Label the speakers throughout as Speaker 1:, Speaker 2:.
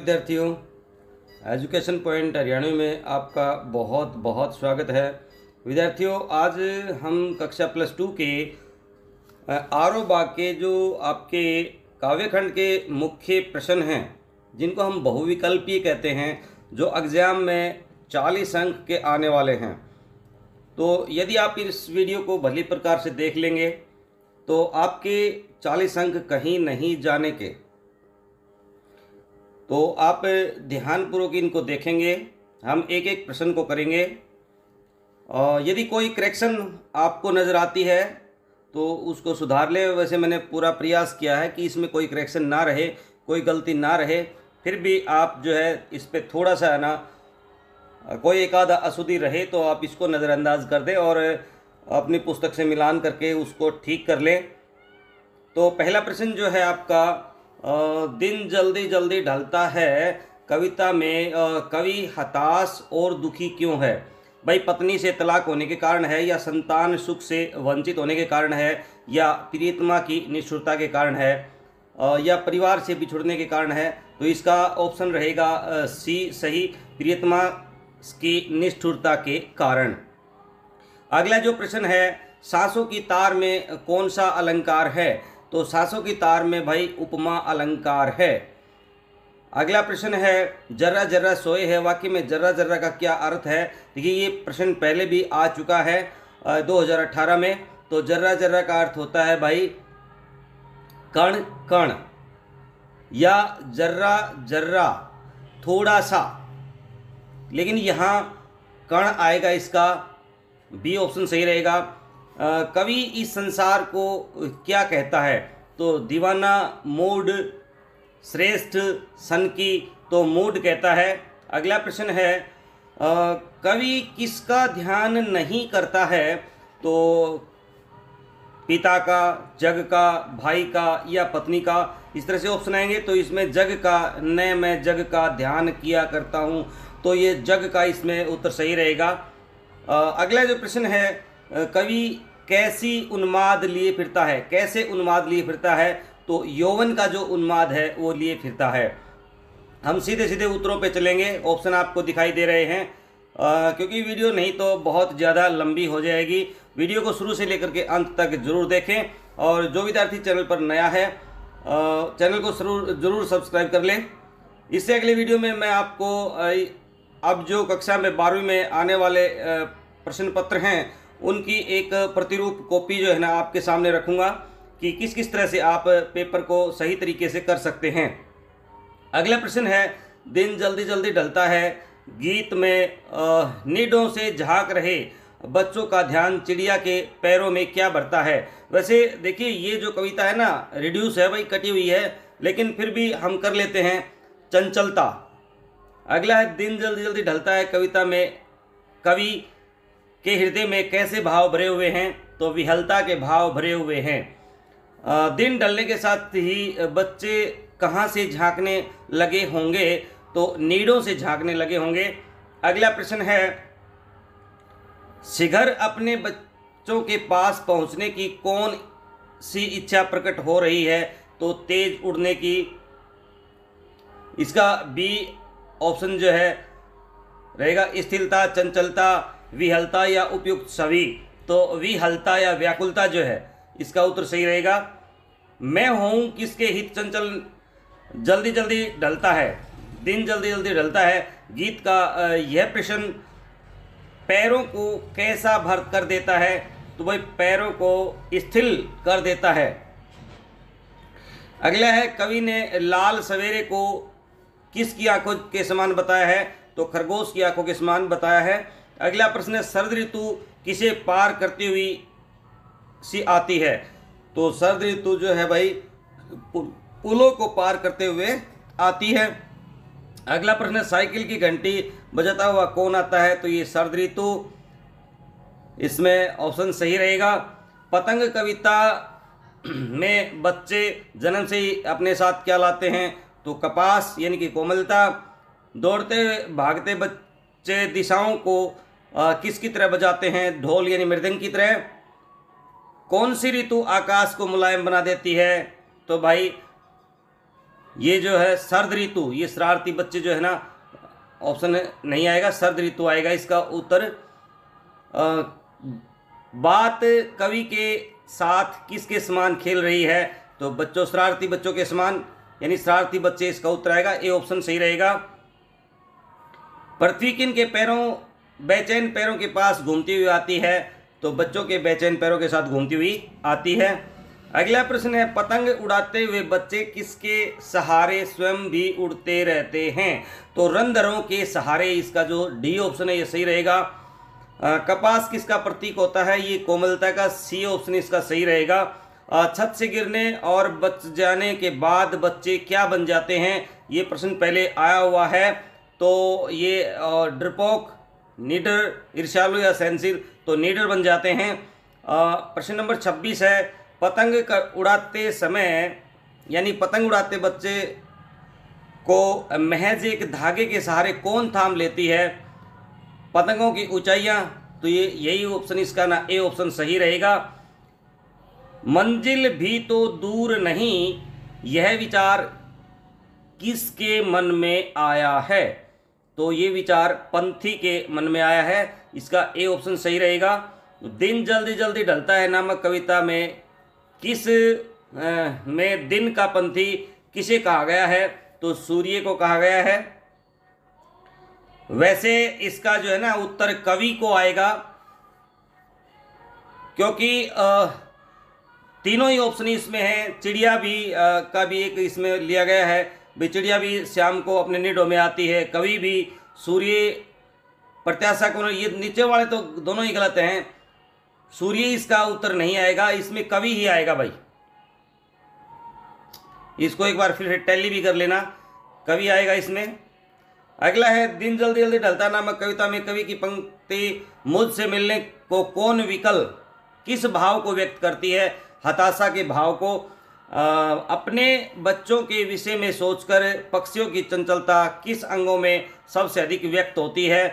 Speaker 1: विद्यार्थियों, education point Haryanvi में आपका बहुत बहुत स्वागत है। विद्यार्थियों, आज हम कक्षा +2 के आरो बाग के जो आपके काव्यखंड के मुख्य प्रश्न हैं, जिनको हम बहुविकल्पीय कहते हैं, जो एग्ज़ाम में 40 अंक के आने वाले हैं। तो यदि आप इस वीडियो को भली प्रकार से देख लेंगे तो आपके 40 अंक कहीं नहीं जाने के। तो आप ध्यानपूर्वक इनको देखेंगे, हम एक एक प्रश्न को करेंगे। यदि कोई करेक्शन आपको नज़र आती है तो उसको सुधार लें। वैसे मैंने पूरा प्रयास किया है कि इसमें कोई करेक्शन ना रहे, कोई गलती ना रहे। फिर भी आप जो है इस पर थोड़ा सा है ना, कोई एक आधा अशुद्धि रहे तो आप इसको नज़रअंदाज कर दें और अपनी पुस्तक से मिलान करके उसको ठीक कर लें। तो पहला प्रश्न जो है आपका, दिन जल्दी जल्दी ढलता है कविता में कवि हताश और दुखी क्यों है? भाई, पत्नी से तलाक होने के कारण है, या संतान सुख से वंचित होने के कारण है, या प्रियतमा की निष्ठुरता के कारण है, या परिवार से बिछुड़ने के कारण है। तो इसका ऑप्शन रहेगा सी सही, प्रियतमा की निष्ठुरता के कारण। अगला जो प्रश्न है, सांसों की तार में कौन सा अलंकार है? तो सांसों की तार में भाई उपमा अलंकार है। अगला प्रश्न है, जर्रा जर्रा सोए है, वाक्य में जर्रा जर्रा का क्या अर्थ है? देखिए, ये प्रश्न पहले भी आ चुका है 2018 में। तो जर्रा जर्रा का अर्थ होता है भाई कण कण, या जर्रा जर्रा थोड़ा सा, लेकिन यहाँ कण आएगा, इसका बी ऑप्शन सही रहेगा। कवि इस संसार को क्या कहता है? तो दीवाना, मूड, श्रेष्ठ, सनकी, तो मूड कहता है। अगला प्रश्न है, कवि किसका ध्यान नहीं करता है? तो पिता का, जग का, भाई का, या पत्नी का। इस तरह से ऑप्शन आएंगे। तो इसमें जग का, न मैं जग का ध्यान किया करता हूँ, तो ये जग का इसमें उत्तर सही रहेगा। अगला जो प्रश्न है, कवि कैसी उन्माद लिए फिरता है? कैसे उन्माद लिए फिरता है? तो यौवन का जो उन्माद है वो लिए फिरता है। हम सीधे सीधे उत्तरों पे चलेंगे। ऑप्शन आपको दिखाई दे रहे हैं, क्योंकि वीडियो नहीं तो बहुत ज़्यादा लंबी हो जाएगी। वीडियो को शुरू से लेकर के अंत तक जरूर देखें, और जो विद्यार्थी चैनल पर नया है चैनल को ज़रूर सब्सक्राइब कर लें। इससे अगले वीडियो में मैं आपको अब जो कक्षा में 12वीं में आने वाले प्रश्न पत्र हैं उनकी एक प्रतिरूप कॉपी जो है ना आपके सामने रखूँगा कि किस किस तरह से आप पेपर को सही तरीके से कर सकते हैं। अगला प्रश्न है, दिन जल्दी जल्दी ढलता है गीत में नीडों से झांक रहे बच्चों का ध्यान चिड़िया के पैरों में क्या भरता है? वैसे देखिए, ये जो कविता है ना रिड्यूस है भाई, कटी हुई है, लेकिन फिर भी हम कर लेते हैं चंचलता। अगला है, दिन जल्दी जल्दी ढलता है कविता में कवि के हृदय में कैसे भाव भरे हुए हैं? तो विहलता के भाव भरे हुए हैं। दिन ढलने के साथ ही बच्चे कहाँ से झांकने लगे होंगे? तो नीडों से झांकने लगे होंगे। अगला प्रश्न है, शिखर अपने बच्चों के पास पहुँचने की कौन सी इच्छा प्रकट हो रही है? तो तेज उड़ने की। इसका बी ऑप्शन जो है रहेगा स्थिरता, चंचलता, विहलता, या उपयुक्त सभी। तो विहलता या व्याकुलता जो है इसका उत्तर सही रहेगा। मैं हूँ किसके हित चंचल जल्दी जल्दी ढलता है, दिन जल्दी जल्दी ढलता है गीत का यह प्रश्न पैरों को कैसा भर कर देता है? तो भाई पैरों को स्थिर कर देता है। अगला है, कवि ने लाल सवेरे को किसकी आंखों के समान बताया है? तो खरगोश की आंखों के समान बताया है। अगला प्रश्न है, शरद ऋतु किसे पार करती हुई सी आती है? तो शरद ऋतु जो है भाई पुलों को पार करते हुए आती है। अगला प्रश्न है, साइकिल की घंटी बजाता हुआ कौन आता है? तो ये शरद ऋतु, इसमें ऑप्शन सही रहेगा। पतंग कविता में बच्चे जन्म से ही अपने साथ क्या लाते हैं? तो कपास यानी कि कोमलता। दौड़ते भागते बच्चे दिशाओं को किसकी तरह बजाते हैं? ढोल यानी मृदंग की तरह। कौन सी ऋतु आकाश को मुलायम बना देती है? तो भाई ये जो है सर्द ऋतु, ये शरारती बच्चे जो है ना, ऑप्शन नहीं आएगा, सर्द ऋतु आएगा इसका उत्तर। बात कवि के साथ किसके समान खेल रही है, तो बच्चों, शरारती बच्चों के समान, यानी शरारती बच्चे, इसका उत्तर आएगा, ए ऑप्शन सही रहेगा। पृथ्वी किन के पैरों, बेचैन पैरों के पास घूमती हुई आती है, तो बच्चों के बेचैन पैरों के साथ घूमती हुई आती है। अगला प्रश्न है, पतंग उड़ाते हुए बच्चे किसके सहारे स्वयं भी उड़ते रहते हैं, तो रंध्रों के सहारे, इसका जो डी ऑप्शन है ये सही रहेगा। कपास किसका प्रतीक होता है, ये कोमलता का, सी ऑप्शन इसका सही रहेगा। छत से गिरने और बच जाने के बाद बच्चे क्या बन जाते हैं, ये प्रश्न पहले आया हुआ है, तो ये डरपोक, नीडर, ईर्ष्यालु या सहनशील, तो नीडर बन जाते हैं। प्रश्न नंबर 26 है, पतंग उड़ाते समय, यानी पतंग उड़ाते बच्चे को महज एक धागे के सहारे कौन थाम लेती है, पतंगों की ऊंचाइयां, तो ये यही ऑप्शन इसका ना, ए ऑप्शन सही रहेगा। मंजिल भी तो दूर नहीं, यह विचार किसके मन में आया है, तो ये विचार पंथी के मन में आया है, इसका ए ऑप्शन सही रहेगा। दिन जल्दी जल्दी ढलता है नामक कविता में किस में दिन का पंथी किसे कहा गया है, तो सूर्य को कहा गया है। वैसे इसका जो है ना उत्तर कवि को आएगा, क्योंकि तीनों ही ऑप्शन इसमें हैं। चिड़िया भी का भी एक इसमें लिया गया है, भाई चिड़िया भी शाम को अपने निडों में आती है, कवि भी, सूर्य प्रत्याशा को, ये नीचे वाले तो दोनों ही गलत हैं, सूर्य इसका उत्तर नहीं आएगा, इसमें कवि ही आएगा भाई। इसको एक बार फिर टैली भी कर लेना, कवि आएगा इसमें। अगला है, दिन जल्दी जल्दी ढलता नामक कविता में कवि की पंक्ति मुझसे मिलने को कौन विकल किस भाव को व्यक्त करती है, हताशा के भाव को। अपने बच्चों के विषय में सोचकर पक्षियों की चंचलता किस अंगों में सबसे अधिक व्यक्त होती है,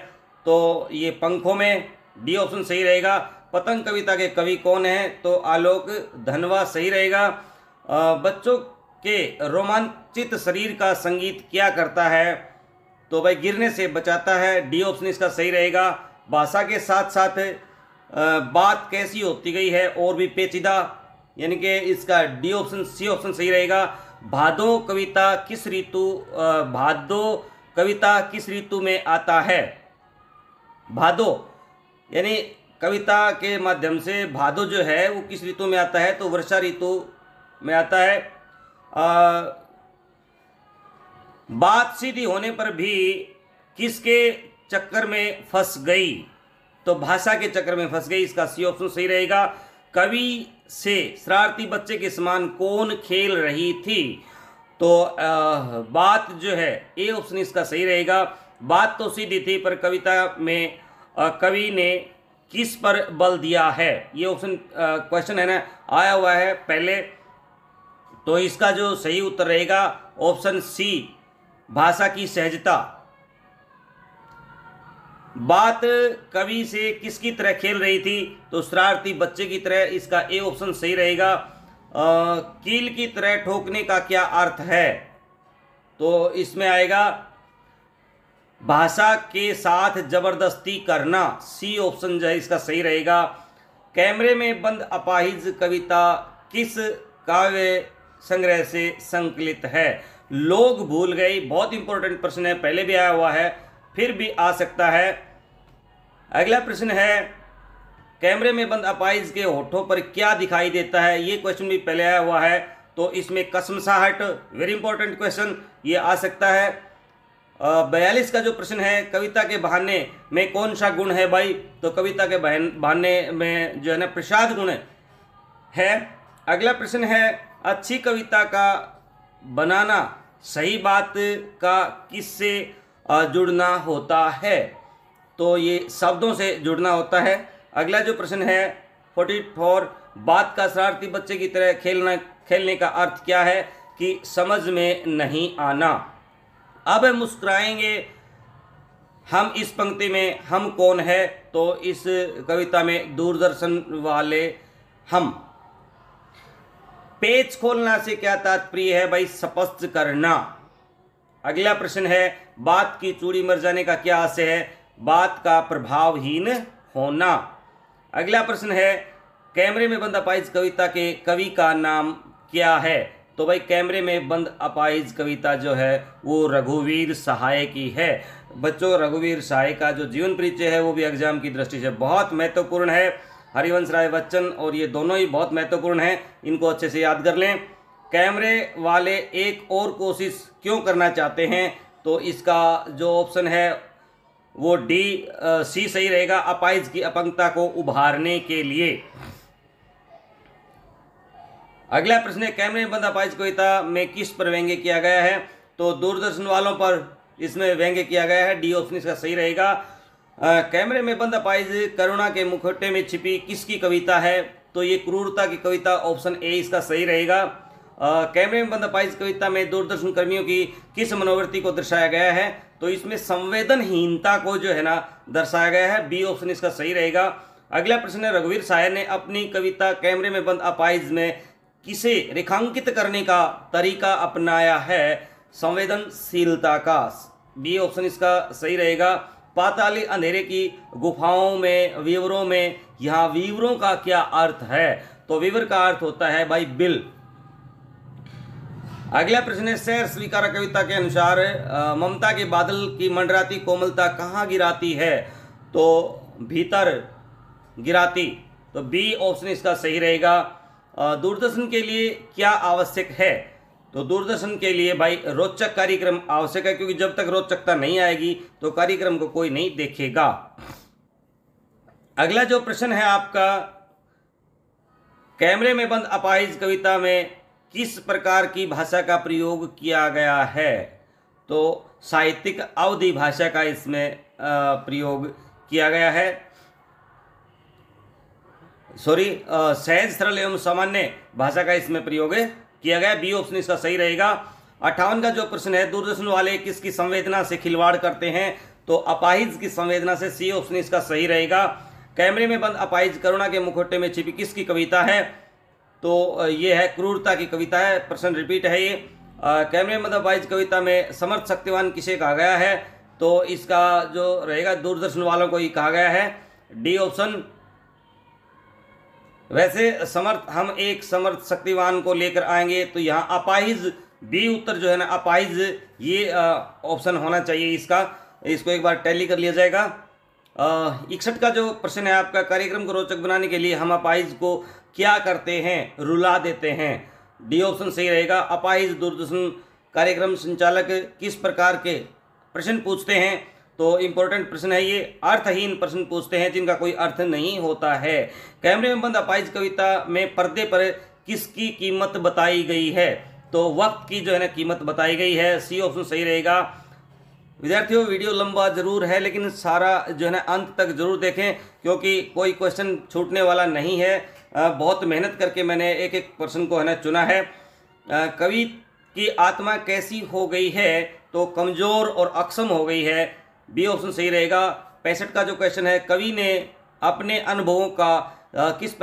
Speaker 1: तो ये पंखों में, डी ऑप्शन सही रहेगा। पतंग कविता के कवि कौन है, तो आलोक धनवा सही रहेगा। बच्चों के रोमांचित शरीर का संगीत क्या करता है, तो भाई गिरने से बचाता है, डी ऑप्शन इसका सही रहेगा। भाषा के साथ साथ बात कैसी होती गई है और भी पेचीदा, यानी कि इसका डी ऑप्शन, सी ऑप्शन सही रहेगा। भादो कविता किस ऋतु, भादो कविता किस ऋतु में आता है, भादो यानी कविता के माध्यम से भादो जो है वो किस ऋतु में आता है, तो वर्षा ऋतु में आता है। बात सीधी होने पर भी किसके चक्कर में फंस गई, तो भाषा के चक्कर में फंस गई, इसका सी ऑप्शन सही रहेगा। कवि से शरारती बच्चे के समान कौन खेल रही थी, तो बात जो है, ए ऑप्शन इसका सही रहेगा। बात तो सीधी थी पर कविता में कवि ने किस पर बल दिया है, ये ऑप्शन क्वेश्चन है ना आया हुआ है पहले, तो इसका जो सही उत्तर रहेगा ऑप्शन सी, भाषा की सहजता। बात कवि से किसकी तरह खेल रही थी, तो शरारती बच्चे की तरह, इसका ए ऑप्शन सही रहेगा। कील की तरह ठोकने का क्या अर्थ है, तो इसमें आएगा भाषा के साथ जबरदस्ती करना, सी ऑप्शन जो है इसका सही रहेगा। कैमरे में बंद अपाहिज कविता किस काव्य संग्रह से संकलित है, लोग भूल गए, बहुत इंपॉर्टेंट प्रश्न है, पहले भी आया हुआ है, फिर भी आ सकता है। अगला प्रश्न है, कैमरे में बंद अपाहिज के होठों पर क्या दिखाई देता है, ये क्वेश्चन भी पहले आया हुआ है, तो इसमें कसमसाहट, वेरी इंपॉर्टेंट क्वेश्चन, ये आ सकता है। 42 का जो प्रश्न है, कविता के बहाने में कौन सा गुण है भाई, तो कविता के बहाने में जो है ना प्रसाद गुण है। अगला प्रश्न है, अच्छी कविता का बनाना सही बात का किससे जुड़ना होता है, तो ये शब्दों से जुड़ना होता है। अगला जो प्रश्न है 44, बात का शरारती बच्चे की तरह खेलने का अर्थ क्या है, कि समझ में नहीं आना। अब मुस्कुराएंगे हम इस पंक्ति में हम कौन है, तो इस कविता में दूरदर्शन वाले हम। पेच खोलना से क्या तात्पर्य है भाई? स्पष्ट करना। अगला प्रश्न है, बात की चूड़ी मर जाने का क्या आशय है? बात का प्रभावहीन होना। अगला प्रश्न है, कैमरे में बंद अपाहिज कविता के कवि का नाम क्या है? तो भाई कैमरे में बंद अपाहिज कविता जो है वो रघुवीर सहाय की है। बच्चों, रघुवीर सहाय का जो जीवन परिचय है वो भी एग्जाम की दृष्टि से बहुत महत्वपूर्ण है। हरिवंश राय बच्चन और ये दोनों ही बहुत महत्वपूर्ण हैं, इनको अच्छे से याद कर लें। कैमरे वाले एक और कोशिश क्यों करना चाहते हैं? तो इसका जो ऑप्शन है वो सी सही रहेगा, अपाहिज की अपंगता को उभारने के लिए। अगला प्रश्न है, कैमरे में बंद अपाहिज कविता में किस पर व्यंग्य किया गया है? तो दूरदर्शन वालों पर इसमें व्यंग्य किया गया है, डी ऑप्शन इसका सही रहेगा। कैमरे में बंद अपाहिज करुणा के मुखौटे में छिपी किसकी कविता है? तो ये क्रूरता की कविता, ऑप्शन ए इसका सही रहेगा। कैमरे में बंद अपाहिज कविता में दूरदर्शन कर्मियों की किस मनोवृत्ति को दर्शाया गया है? तो इसमें संवेदनहीनता को जो है ना दर्शाया गया है, बी ऑप्शन इसका सही रहेगा। अगला प्रश्न है, रघुवीर सहाय ने अपनी कविता कैमरे में बंद अपाहिज में किसे रेखांकित करने का तरीका अपनाया है? संवेदनशीलता का, बी ऑप्शन इसका सही रहेगा। पाताली अंधेरे की गुफाओं में वीवरों में, यहाँ वीवरों का क्या अर्थ है? तो वीवर का अर्थ होता है भाई बिल। अगला प्रश्न है, सैर स्वीकारा कविता के अनुसार ममता के बादल की मंडराती कोमलता कहाँ गिराती है? तो भीतर गिराती, तो बी ऑप्शन इसका सही रहेगा। दूरदर्शन के लिए क्या आवश्यक है? तो दूरदर्शन के लिए भाई रोचक कार्यक्रम आवश्यक है, क्योंकि जब तक रोचकता नहीं आएगी तो कार्यक्रम को कोई नहीं देखेगा। अगला जो प्रश्न है आपका, कैमरे में बंद अपाहिज कविता में किस प्रकार की भाषा का प्रयोग किया गया है? तो साहित्यिक अवधि भाषा का इसमें प्रयोग किया गया है। सहज सरल एवं सामान्य भाषा का इसमें प्रयोग किया गया, बी ऑप्शन इसका सही रहेगा। 58 का जो प्रश्न है, दूरदर्शन वाले किसकी संवेदना से खिलवाड़ करते हैं? तो अपाहिज की संवेदना से, सी ऑप्शन इसका सही रहेगा। कैमरे में बंद अपाहिज करुणा के मुखौटे में छिपी किसकी कविता है? तो ये है क्रूरता की कविता है। प्रश्न रिपीट है ये। कैमरे में बंद अपाहिज कविता में समर्थ शक्तिवान किसे कहा गया है? तो इसका जो रहेगा दूरदर्शन वालों को ही कहा गया है, डी ऑप्शन। वैसे समर्थ, हम एक समर्थ शक्तिवान को लेकर आएंगे, तो यहाँ अपाहिज, बी उत्तर जो है ना अपाहिज, ये ऑप्शन होना चाहिए इसका। इसको एक बार टैली कर लिया जाएगा। 61 का जो प्रश्न है आपका, कार्यक्रम को रोचक बनाने के लिए हम अपाहिज को क्या करते हैं? रुला देते हैं, डी ऑप्शन सही रहेगा। अपाहिज दूरदर्शन कार्यक्रम संचालक किस प्रकार के प्रश्न पूछते हैं? तो इंपॉर्टेंट प्रश्न है ये, अर्थहीन प्रश्न पूछते हैं जिनका कोई अर्थ नहीं होता है। कैमरे में बंद अपाहिज कविता में पर्दे पर किसकी कीमत बताई गई है? तो वक्त की जो है ना कीमत बताई गई है, सी ऑप्शन सही रहेगा। विद्यार्थियों, वीडियो लंबा जरूर है लेकिन सारा जो है ना अंत तक जरूर देखें, क्योंकि कोई क्वेश्चन छूटने वाला नहीं है। बहुत मेहनत करके मैंने एक एक प्रश्न को है ना चुना है। कवि की आत्मा कैसी हो गई है? तो कमजोर और अक्षम हो गई है, बी ऑप्शन सही रहेगा। 65 का जो क्वेश्चन है, कवि ने अपने अनुभवों का किस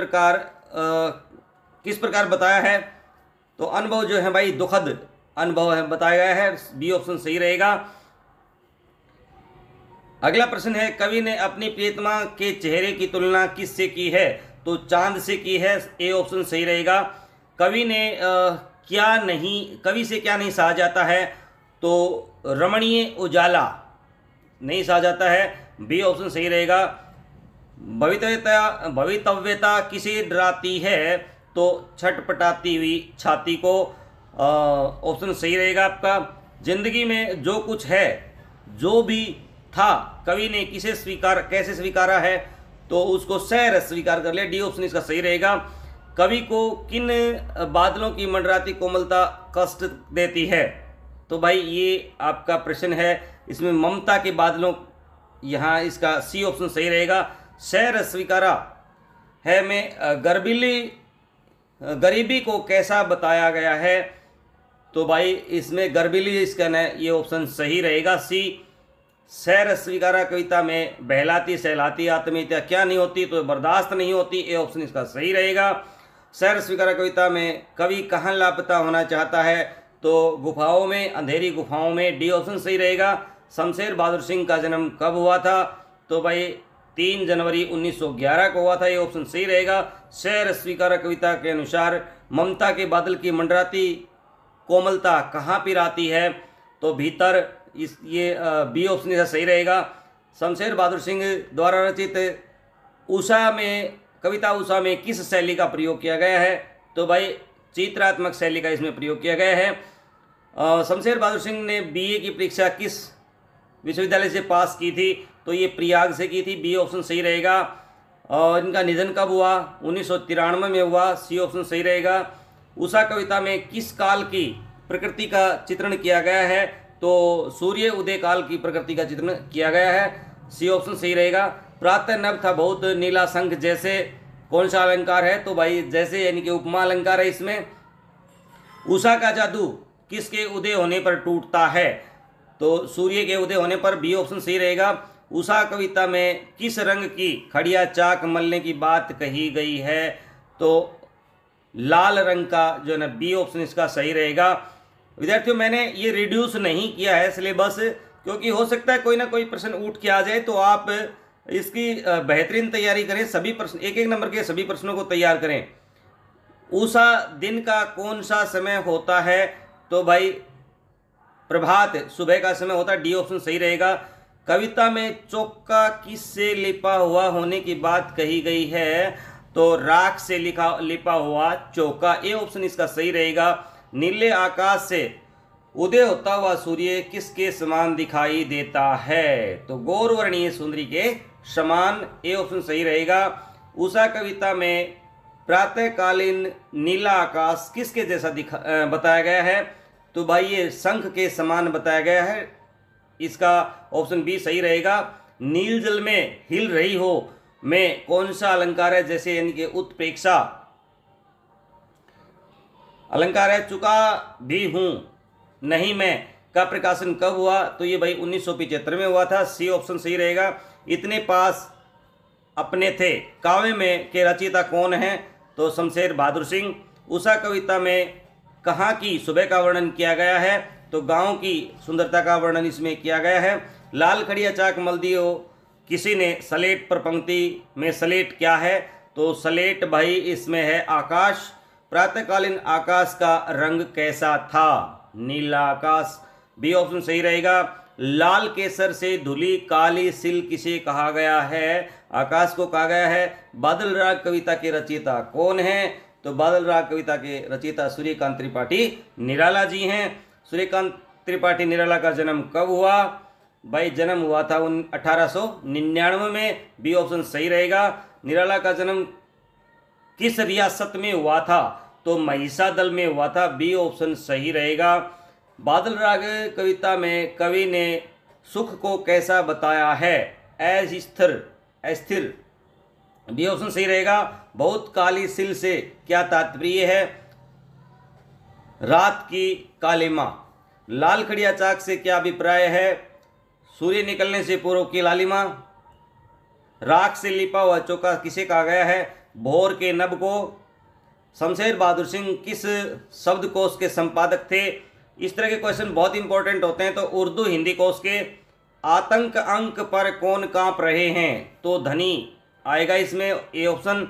Speaker 1: प्रकार बताया है? तो अनुभव जो है भाई दुखद अनुभव है बताया गया है, बी ऑप्शन सही रहेगा। अगला प्रश्न है, कवि ने अपनी प्रियतमा के चेहरे की तुलना किससे की है? तो चांद से की है, ए ऑप्शन सही रहेगा। कवि से क्या नहीं सहा जाता है? तो रमणीय उजाला नहीं सहा जाता है, बी ऑप्शन सही रहेगा। भवितव्यता किसे डराती है? तो छटपटाती हुई छाती को, ऑप्शन सही रहेगा आपका। जिंदगी में जो कुछ है, जो भी था, कवि ने कैसे स्वीकारा है? तो उसको सहरस स्वीकार कर ले, डी ऑप्शन इसका सही रहेगा। कवि को किन बादलों की मंडराती कोमलता कष्ट देती है? तो भाई ये आपका प्रश्न है, इसमें ममता के बादलों, यहाँ इसका सी ऑप्शन सही रहेगा। सहरस स्वीकारा है में गरीबी को कैसा बताया गया है? तो भाई इसमें गर्बिली इसका न ये ऑप्शन सही रहेगा, सी। सहरस स्वीकारा कविता में बहलाती सहलाती आत्मीयता क्या नहीं होती? तो बर्दाश्त नहीं होती, ए ऑप्शन इसका सही रहेगा। शहर स्वीकारा कविता में कवि कहाँ लापता होना चाहता है, तो गुफाओं में, अंधेरी गुफाओं में, डी ऑप्शन सही रहेगा। शमशेर बहादुर सिंह का जन्म कब हुआ था, तो भाई 3 जनवरी 1911 को हुआ था, ये ऑप्शन सही रहेगा। शहर स्वीकारा कविता के अनुसार ममता के बादल की मंडराती कोमलता कहाँ पिराती है, तो भीतर, ये बी ऑप्शन इसका सही रहेगा। शमशेर बहादुर सिंह द्वारा रचित उषा में, कविता उषा में किस शैली का प्रयोग किया गया है, तो भाई चित्रात्मक शैली का इसमें प्रयोग किया गया है। शमशेर बहादुर सिंह ने बीए की परीक्षा किस विश्वविद्यालय से पास की थी, तो ये प्रयाग से की थी, बी ऑप्शन सही रहेगा। और इनका निधन कब हुआ, 1993 में हुआ, सी ऑप्शन सही रहेगा। उषा कविता में किस काल की प्रकृति का चित्रण किया गया है, तो सूर्य उदय काल की प्रकृति का चित्रण किया गया है, सी ऑप्शन सही रहेगा। प्रातः नभ था बहुत नीला शंख जैसे कौन सा अलंकार है, तो भाई जैसे यानी कि उपमा अलंकार है इसमें। उषा का जादू किसके उदय होने पर टूटता है, तो सूर्य के उदय होने पर, बी ऑप्शन सही रहेगा। उषा कविता में किस रंग की खड़िया चाक मलने की बात कही गई है, तो लाल रंग का जो है ना, बी ऑप्शन इसका सही रहेगा। विद्यार्थियों, मैंने ये रिड्यूस नहीं किया है सिलेबस, क्योंकि हो सकता है कोई ना कोई प्रश्न उठ के आ जाए, तो आप इसकी बेहतरीन तैयारी करें। सभी प्रश्न, एक एक नंबर के सभी प्रश्नों को तैयार करें। उषा दिन का कौन सा समय होता है, तो भाई प्रभात, सुबह का समय होता है, डी ऑप्शन सही रहेगा। कविता में चौका किससे लिपा हुआ होने की बात कही गई है, तो राख से लिपा हुआ चौका, ए ऑप्शन इसका सही रहेगा। नीले आकाश से उदय होता हुआ सूर्य किसके समान दिखाई देता है, तो गौरवर्णीय सुंदरी के समान, ए ऑप्शन सही रहेगा। उषा कविता में प्रातःकालीन नीला आकाश किसके जैसा बताया गया है, तो भाई ये शंख के समान बताया गया है, इसका ऑप्शन बी सही रहेगा। नील जल में हिल रही हो में कौन सा अलंकार है, जैसे यानी कि उत्प्रेक्षा अलंकार है। चुका भी हूं नहीं मैं का प्रकाशन कब हुआ, तो ये भाई 1975 में हुआ था, सी ऑप्शन सही रहेगा। इतने पास अपने थे काव्य में के रचयिता कौन हैं, तो शमशेर बहादुर सिंह। उषा कविता में कहाँ की सुबह का वर्णन किया गया है, तो गांव की सुंदरता का वर्णन इसमें किया गया है। लाल खड़िया चाक मल दियो किसी ने सलेट पर, पंक्ति में सलेट क्या है, तो सलेट भाई इसमें है आकाश। प्रातःकालीन आकाश का रंग कैसा था, नीला आकाश, बी ऑप्शन सही रहेगा। लाल केसर से धुली काली सिल किसे कहा गया है, आकाश को कहा गया है। बादल राग कविता के रचयिता कौन हैं, तो बादल राग कविता के रचयिता सूर्यकांत त्रिपाठी निराला जी हैं। सूर्यकांत त्रिपाठी निराला का जन्म कब हुआ, भाई जन्म हुआ था 1899 में, बी ऑप्शन सही रहेगा। निराला का जन्म किस रियासत में हुआ था, तो महिषादल में हुआ था, बी ऑप्शन सही रहेगा। बादल राग कविता में कवि ने सुख को कैसा बताया है, अस्थिर, बी ऑप्शन सही रहेगा। बहुत काली सिल से क्या तात्पर्य है, रात की कालिमा। लाल खड़िया चाक से क्या अभिप्राय है, सूर्य निकलने से पूर्व की लालिमा। राख से लिपा हुआ चौका किसे कहा गया है, भोर के नभ को। शमशेर बहादुर सिंह किस शब्दकोश के संपादक थे। इस तरह के क्वेश्चन बहुत इंपॉर्टेंट होते हैं। तो उर्दू हिंदी कोश के आतंक अंक पर कौन कांप रहे हैं, तो धनी आएगा इसमें, ए ऑप्शन।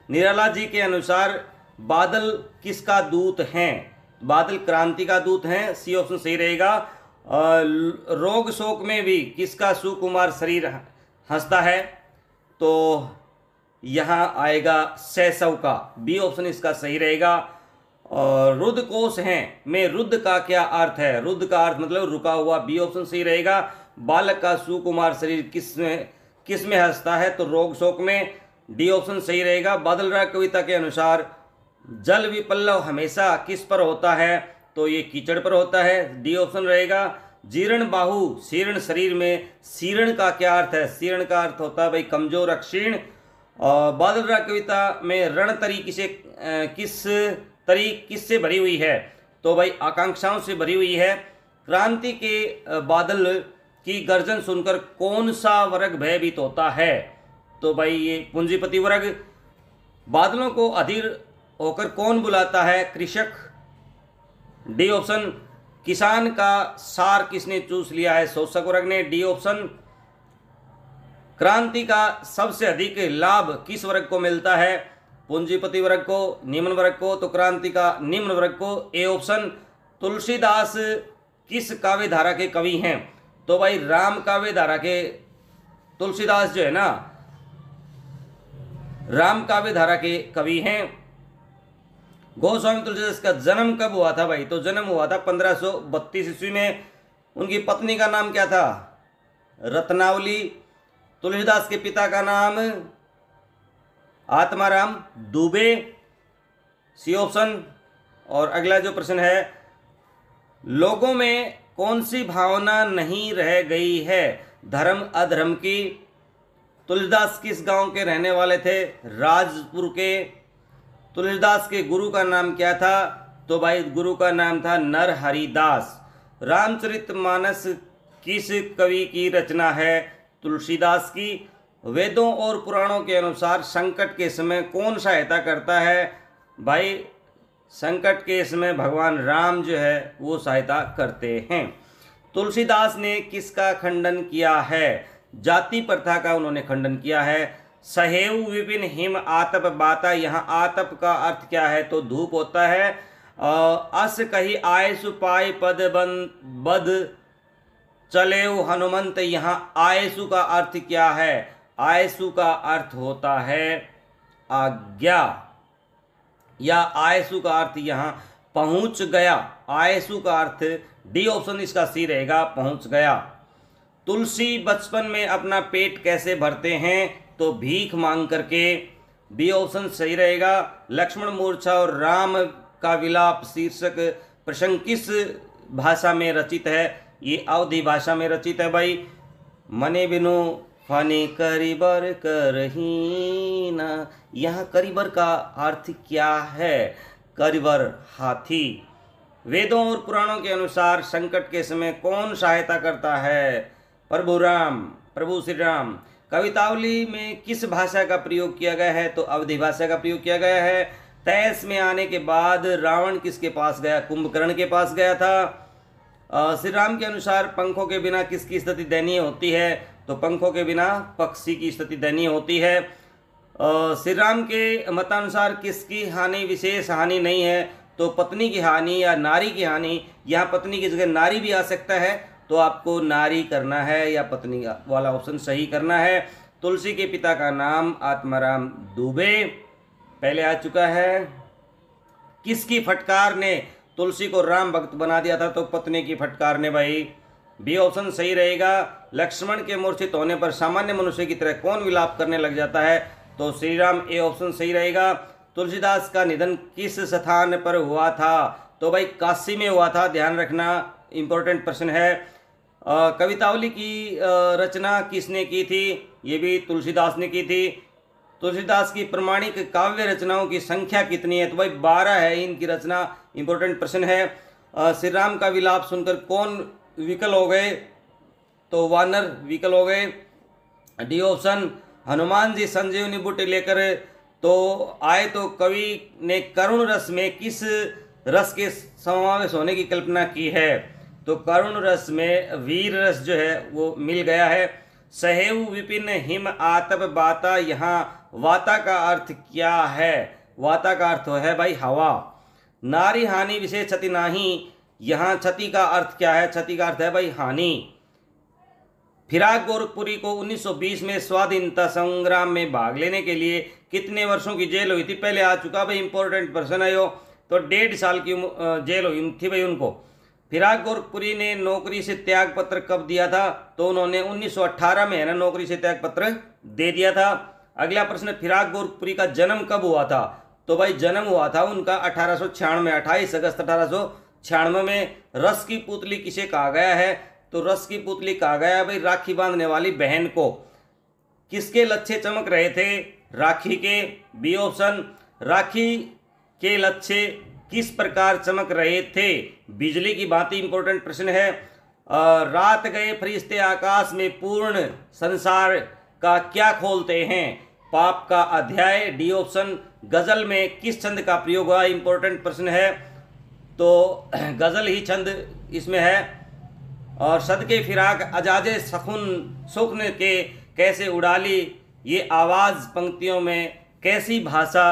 Speaker 1: निराला जी के अनुसार बादल किसका दूत हैं, बादल क्रांति का दूत हैं, सी ऑप्शन सही रहेगा। रोग शोक में भी किसका सुकुमार शरीर हंसता है, तो यहाँ आएगा शैशव का, बी ऑप्शन इसका सही रहेगा। और रुद्र कोश हैं में रुद्र का क्या अर्थ है, रुद्र का अर्थ मतलब रुका हुआ, बी ऑप्शन सही रहेगा। बालक का सुकुमार शरीर किस में हंसता है, तो रोग शोक में, डी ऑप्शन सही रहेगा। बादल राग कविता के अनुसार जल विपल्लव हमेशा किस पर होता है, तो ये कीचड़ पर होता है, डी ऑप्शन रहेगा। जीर्ण बाहु शीर्ण शरीर में शीर्ण का क्या अर्थ है, शीर्ण का अर्थ होता है भाई कमजोर, अक्षीण। और बादल राग कविता में रणतरी किससे भरी हुई है, तो भाई आकांक्षाओं से भरी हुई है। क्रांति के बादल की गर्जन सुनकर कौन सा वर्ग भयभीत होता है, तो भाई ये पूंजीपति वर्ग। बादलों को अधीर होकर कौन बुलाता है? कृषक। डी ऑप्शन, किसान का सार किसने चूस लिया है? शोषक वर्ग ने। डी ऑप्शन, क्रांति का सबसे अधिक लाभ किस वर्ग को मिलता है? पूंजीपति वर्ग को, निम्न वर्ग को। तो क्रांति का निम्न वर्ग को। ए ऑप्शन, तुलसीदास किस काव्य धारा के कवि हैं? तो भाई राम काव्य धारा के तुलसीदास जो है ना, राम काव्य धारा के कवि हैं। गोस्वामी तुलसीदास का जन्म कब हुआ था भाई? तो जन्म हुआ था 1532 ईस्वी में। उनकी पत्नी का नाम क्या था? रत्नावली। तुलसीदास के पिता का नाम आत्माराम दुबे। C option. और अगला जो प्रश्न है, लोगों में कौन सी भावना नहीं रह गई है? धर्म अधर्म की। तुलसीदास किस गांव के रहने वाले थे? राजपुर के। तुलसीदास के गुरु का नाम क्या था? तो भाई गुरु का नाम था नरहरिदास। रामचरितमानस किस कवि की रचना है? तुलसीदास की। वेदों और पुराणों के अनुसार संकट के समय कौन सहायता करता है? भाई संकट के समय भगवान राम जो है वो सहायता करते हैं। तुलसीदास ने किसका खंडन किया है? जाति प्रथा का उन्होंने खंडन किया है। सहेव विपिन हिम आतप बाता, यहाँ आतप का अर्थ क्या है? तो धूप होता है। अस कही आयसु पाय पद बद चलेव हनुमंत, यहाँ आयसु का अर्थ क्या है? आयसु का अर्थ होता है आज्ञा, या आयसु का अर्थ यहाँ पहुंच गया। आयसु का अर्थ, डी ऑप्शन इसका सी रहेगा, पहुंच गया। तुलसी बचपन में अपना पेट कैसे भरते हैं? तो भीख मांग करके। बी ऑप्शन सही रहेगा। लक्ष्मण मूर्छा और राम का विलाप शीर्षक प्रसंग किस भाषा में रचित है? ये अवधी भाषा में रचित है भाई। मने बिनु फनी करीबर करहीना, यहाँ करीबर का अर्थ क्या है? करीबर हाथी। वेदों और पुराणों के अनुसार संकट के समय कौन सहायता करता है? प्रभु राम, प्रभु श्री राम। कवितावली में किस भाषा का प्रयोग किया गया है? तो अवधी भाषा का प्रयोग किया गया है। तैस में आने के बाद रावण किसके पास गया? कुंभकर्ण के पास गया था। श्री राम के अनुसार पंखों के बिना किसकी स्थिति दयनीय होती है? तो पंखों के बिना पक्षी की स्थिति दयनीय होती है। श्री राम के मतानुसार किसकी हानि विशेष हानि नहीं है? तो पत्नी की हानि या नारी की हानि। यहाँ पत्नी की जगह नारी भी आ सकता है, तो आपको नारी करना है या पत्नी वाला ऑप्शन सही करना है। तुलसी के पिता का नाम आत्माराम दुबे, पहले आ चुका है। किसकी फटकार ने तुलसी को राम भक्त बना दिया था? तो पत्नी की फटकार ने भाई। बी ऑप्शन सही रहेगा। लक्ष्मण के मूर्छित होने पर सामान्य मनुष्य की तरह कौन विलाप करने लग जाता है? तो श्री राम। ए ऑप्शन सही रहेगा। तुलसीदास का निधन किस स्थान पर हुआ था? तो भाई काशी में हुआ था, ध्यान रखना, इंपॉर्टेंट प्रश्न है। कवितावली की रचना किसने की थी? ये भी तुलसीदास ने की थी। तुलसीदास की प्रमाणिक काव्य रचनाओं की संख्या कितनी है? तो भाई 12 है इनकी रचना, इंपॉर्टेंट प्रश्न है। श्री राम का विलाप सुनकर कौन विकल हो गए? तो वानर विकल हो गए। D option. हनुमान जी संजीवनी बूटी लेकर तो आए, तो कवि ने करुण रस में किस रस के समावेश होने की कल्पना की है? तो करुण रस में वीर रस जो है वो मिल गया है। सहेव विपिन हिम आतप बाता, यहाँ वाता का अर्थ क्या है? वाता का अर्थ है भाई हवा। नारी हानि विशेष क्षति नाही, यहाँ क्षति का अर्थ क्या है? क्षति का अर्थ है भाई हानि। फिराक गोरखपुरी को 1920 में स्वाधीनता संग्राम में भाग लेने के लिए कितने वर्षों की जेल हुई थी? पहले आ चुका भाई, इंपॉर्टेंट पर्सन है यो। तो 1.5 साल की जेल हुई थी भाई उनको। फिराक गोरखपुरी ने नौकरी से त्याग पत्र कब दिया था? तो उन्होंने 1918 में है ना नौकरी से त्याग पत्र दे दिया था। अगला प्रश्न, फिराक गोरखपुरी का जन्म कब हुआ था? तो भाई जन्म हुआ था उनका 1896, 28 अगस्त 1896 में। रस की पुतली किसे कहा गया है? तो रस की पुतली कहा गया है भाई राखी बांधने वाली बहन को। किसके लच्छे चमक रहे थे? राखी के। B option. राखी के लच्छे किस प्रकार चमक रहे थे? बिजली की भांति, इंपॉर्टेंट प्रश्न है। रात गए फरिश्ते आकाश में पूर्ण संसार का क्या खोलते हैं? पाप का अध्याय। D option. गज़ल में किस छंद का प्रयोग हुआ, इम्पोर्टेंट प्रश्न है। तो गज़ल ही छंद इसमें है। और सद के फिराक अजाजे सुखन के कैसे उड़ाली, ये आवाज़ पंक्तियों में कैसी भाषा,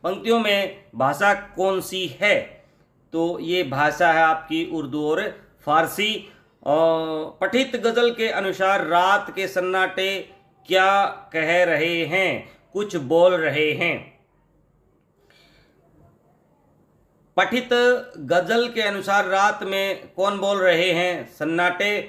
Speaker 1: पंक्तियों में भाषा कौन सी है। तो ये भाषा है आपकी उर्दू और फारसी। पठित गज़ल के अनुसार रात के सन्नाटे क्या कह रहे हैं, कुछ बोल रहे हैं। पठित गज़ल के अनुसार रात में कौन बोल रहे हैं, सन्नाटे।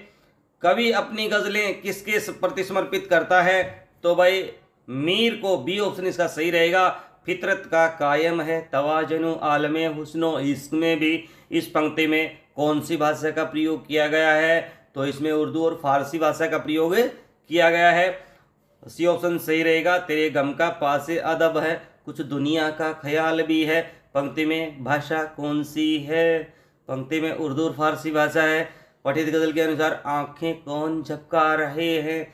Speaker 1: कवि अपनी गज़लें किसके प्रति समर्पित करता है, तो भाई मीर को, बी ऑप्शन इसका सही रहेगा। फितरत का कायम है तवाजनु आलमे हुस्नो इश्क में भी इस पंक्ति में कौन सी भाषा का प्रयोग किया गया है, तो इसमें उर्दू और फारसी भाषा का प्रयोग किया गया है। सी ऑप्शन सही रहेगा। तेरे गम का पास अदब है, कुछ दुनिया का ख्याल भी है, पंक्ति में भाषा कौन सी है, पंक्ति में उर्दू और फारसी भाषा है। पठित गज़ल के अनुसार आंखें कौन झपका रहे हैं,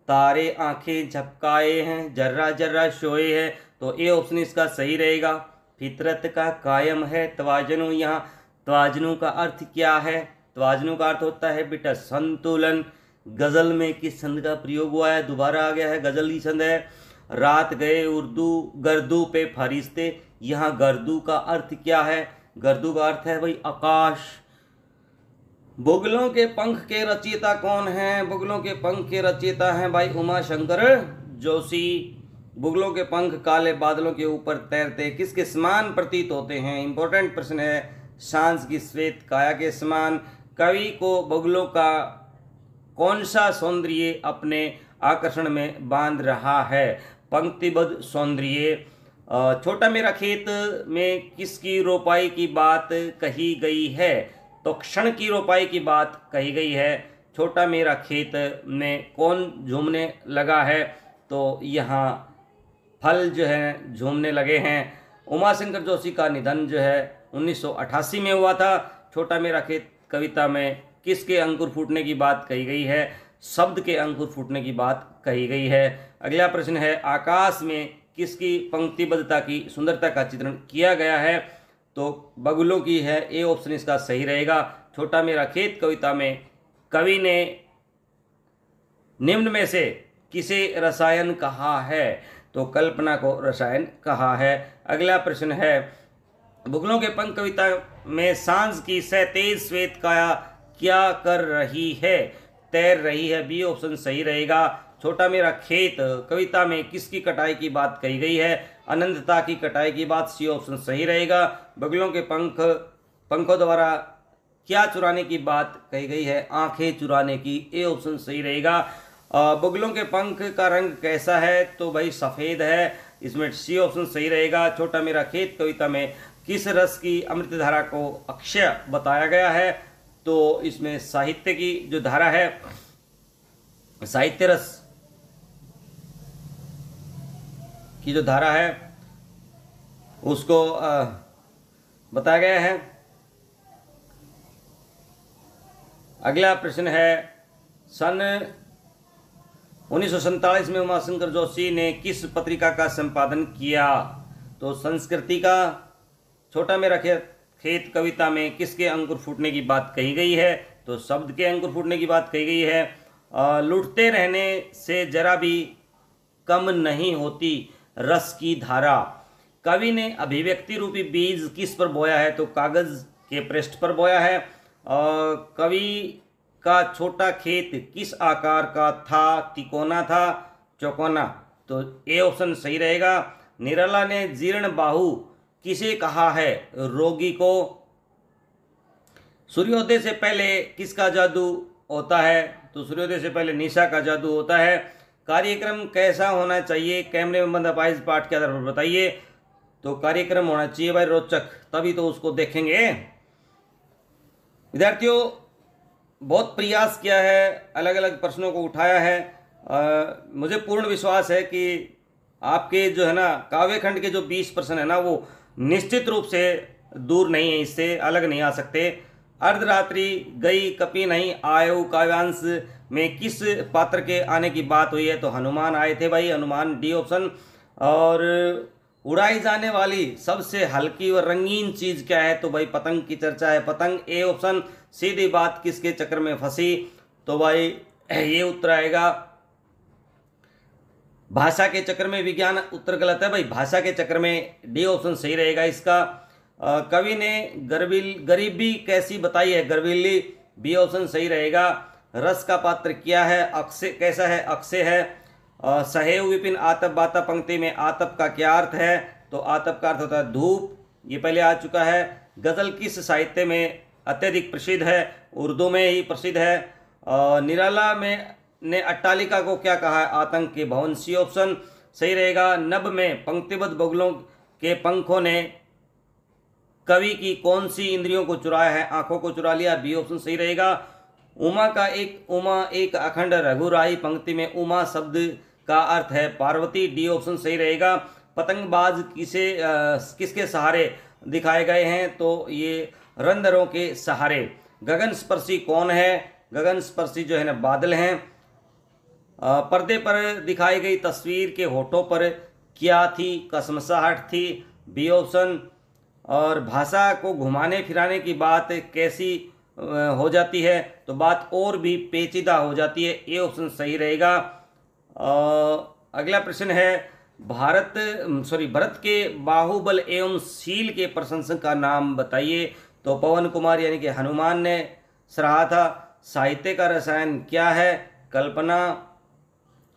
Speaker 1: तारे आंखें झपकाए हैं, जर्रा जर्रा सोए हैं, तो ए ऑप्शन इसका सही रहेगा। फितरत का कायम है तवाजनु, यहाँ तवाजनु का अर्थ क्या है, तवाजनु का अर्थ होता है बेटा संतुलन। गज़ल में किस छंद का प्रयोग हुआ है, दोबारा आ गया है, गज़ल ही छंद है। रात गए उर्दू गर्दू पे फरिश्ते, यहाँ गर्दू का अर्थ क्या है, गर्दू का अर्थ है भाई आकाश। बुगलों के पंख के रचयिता कौन हैं, बुगलों के पंख के रचयिता हैं भाई उमा शंकर जोशी। बुगलों के पंख काले बादलों के ऊपर तैरते किसके समान प्रतीत होते हैं, इंपॉर्टेंट प्रश्न है। सांझ की श्वेत काया के समान। कवि को बुगलों का कौन सा सौंदर्य अपने आकर्षण में बांध रहा है, पंक्तिबद्ध सौंदर्य। छोटा मेरा खेत में किसकी रोपाई की बात कही गई है, तो क्षण की रोपाई की बात कही गई है। छोटा मेरा खेत में कौन झूमने लगा है, तो यहाँ फल जो है झूमने लगे हैं। उमाशंकर जोशी का निधन जो है 1988 में हुआ था। छोटा मेरा खेत कविता में किसके अंकुर फूटने की बात कही गई है, शब्द के अंकुर फूटने की बात कही गई है। अगला प्रश्न है आकाश में किसकी पंक्तिबद्धता की सुंदरता का चित्रण किया गया है, तो बगुलों की है, ए ऑप्शन इसका सही रहेगा। छोटा मेरा खेत कविता में कवि ने निम्न में से किसे रसायन कहा है, तो कल्पना को रसायन कहा है। अगला प्रश्न है बुगलों के पंख कविता में सांझ की सतेज श्वेत काया क्या कर रही है, तैर रही है, बी ऑप्शन सही रहेगा। छोटा मेरा खेत कविता में किसकी कटाई की बात कही गई है, अनंतता की कटाई की बात, सी ऑप्शन सही रहेगा। बगुलों के पंखों द्वारा क्या चुराने की बात कही गई है, आंखें चुराने की, ए ऑप्शन सही रहेगा। बगुलों के पंख का रंग कैसा है, तो भाई सफ़ेद है, इसमें सी ऑप्शन सही रहेगा। छोटा मेरा खेत कविता में किस रस की अमृतधारा को अक्षय बताया गया है, तो इसमें साहित्य की जो धारा है, साहित्य रस की जो धारा है उसको बताया गया है। अगला प्रश्न है सन 1947 में उमाशंकर जोशी ने किस पत्रिका का संपादन किया, तो संस्कृति का। छोटा मेरा खेत कविता में किसके अंकुर फूटने की बात कही गई है, तो शब्द के अंकुर फूटने की बात कही गई है। लुटते रहने से जरा भी कम नहीं होती रस की धारा। कवि ने अभिव्यक्ति रूपी बीज किस पर बोया है, तो कागज के पृष्ठ पर बोया है। कवि का छोटा खेत किस आकार का था, तिकोना था, चौकोना, तो ए ऑप्शन सही रहेगा। निराला ने जीर्ण बाहु किसे कहा है, रोगी को। सूर्योदय से पहले किसका जादू होता है, तो सूर्योदय से पहले निशा का जादू होता है। कार्यक्रम कैसा होना चाहिए, कैमरे में बंद अपाइज पाठ के आधार पर बताइए, तो कार्यक्रम होना चाहिए भाई रोचक, तभी तो उसको देखेंगे। विद्यार्थियों बहुत प्रयास किया है, अलग अलग प्रश्नों को उठाया है। मुझे पूर्ण विश्वास है कि आपके जो है ना काव्यखंड के जो 20 प्रश्न है ना वो निश्चित रूप से दूर नहीं है, इससे अलग नहीं आ सकते। अर्धरात्रि गई कपी नहीं आयु काव्यांश में किस पात्र के आने की बात हुई है, तो हनुमान आए थे भाई, हनुमान, डी ऑप्शन। और उड़ाई जाने वाली सबसे हल्की और रंगीन चीज क्या है? तो भाई पतंग की चर्चा है। पतंग ए ऑप्शन। सीधी बात, किसके चक्कर में फंसी? तो भाई ये उत्तर आएगा भाषा के चक्कर में। विज्ञान उत्तर गलत है भाई, भाषा के चक्कर में। डी ऑप्शन सही रहेगा इसका। कवि ने गरीबी कैसी बताई है? गर्वीली। बी ऑप्शन सही रहेगा। रस का पात्र क्या है? अक्षय कैसा है? अक्षय है। सहेव विपिन आतप बाता पंक्ति में आतप का क्या अर्थ है? तो आतप का अर्थ होता है धूप, ये पहले आ चुका है। गजल किस साहित्य में अत्यधिक प्रसिद्ध है? उर्दू में ही प्रसिद्ध है। निराला में ने अट्टालिका को क्या कहा है? आतंक के भवन। सी ऑप्शन सही रहेगा। नभ में पंक्तिबद्ध बगुलों के पंखों ने कवि की कौन सी इंद्रियों को चुराया है? आंखों को चुरा लिया। बी ऑप्शन सही रहेगा। उमा एक अखंड रघुराई पंक्ति में उमा शब्द का अर्थ है पार्वती। डी ऑप्शन सही रहेगा। पतंगबाज किसके सहारे दिखाए गए हैं? तो ये रंध्रों के सहारे। गगन स्पर्शी कौन है? गगन स्पर्शी जो है ना बादल हैं। पर्दे पर दिखाई गई तस्वीर के होठों पर क्या थी? कसमसाहट थी। B option. और भाषा को घुमाने फिराने की बात कैसी हो जाती है? तो बात और भी पेचीदा हो जाती है। ए ऑप्शन सही रहेगा। अगला प्रश्न है भरत के बाहुबल एवं शील के प्रशंसक का नाम बताइए। तो पवन कुमार यानी कि हनुमान ने सराहा था। साहित्य का रसायन क्या है? कल्पना।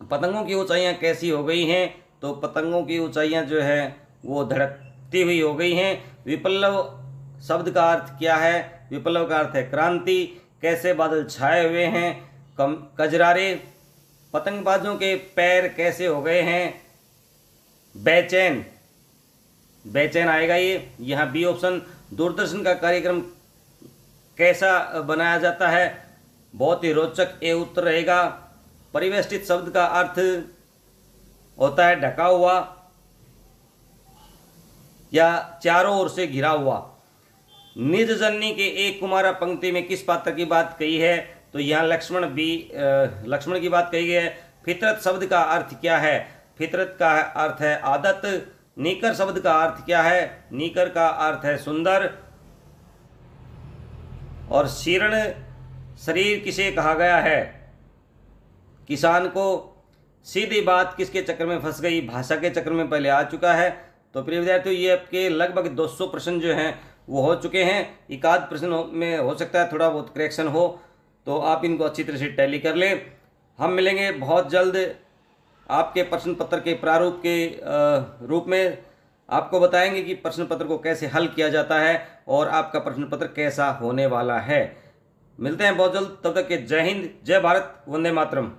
Speaker 1: पतंगों की ऊंचाइयां कैसी हो गई हैं? तो पतंगों की ऊंचाइयां जो है वो धड़कती हुई हो गई हैं। विप्लव शब्द का अर्थ क्या है? विप्लव का अर्थ है क्रांति। कैसे बादल छाए हुए हैं? कजरारे। पतंगबाजों के पैर कैसे हो गए हैं? बेचैन। बेचैन आएगा ये, यहाँ बी ऑप्शन। दूरदर्शन का कार्यक्रम कैसा बनाया जाता है? बहुत ही रोचक। ए उत्तर रहेगा। परिवेष्टित शब्द का अर्थ होता है ढका हुआ या चारों ओर से घिरा हुआ। निज जननी के एक कुमारा पंक्ति में किस पात्र की बात कही है? तो यहाँ लक्ष्मण की बात कही गई है। फितरत शब्द का अर्थ क्या है? फितरत का अर्थ है आदत। नीकर शब्द का अर्थ क्या है? नीकर का अर्थ है सुंदर। और शीर्ण शरीर किसे कहा गया है? किसान को। सीधी बात किसके चक्कर में फंस गई? भाषा के चक्कर में पहले आ चुका है। तो प्रिय विद्यार्थियों, ये आपके लगभग 200 प्रश्न जो हैं वो हो चुके हैं। एक आध प्रश्न में हो सकता है थोड़ा बहुत करेक्शन हो, तो आप इनको अच्छी तरह से टैली कर लें। हम मिलेंगे बहुत जल्द आपके प्रश्न पत्र के प्रारूप के रूप में। आपको बताएंगे कि प्रश्न पत्र को कैसे हल किया जाता है और आपका प्रश्न पत्र कैसा होने वाला है। मिलते हैं बहुत जल्द, तब तक के जय हिंद, जय भारत, वंदे मातरम।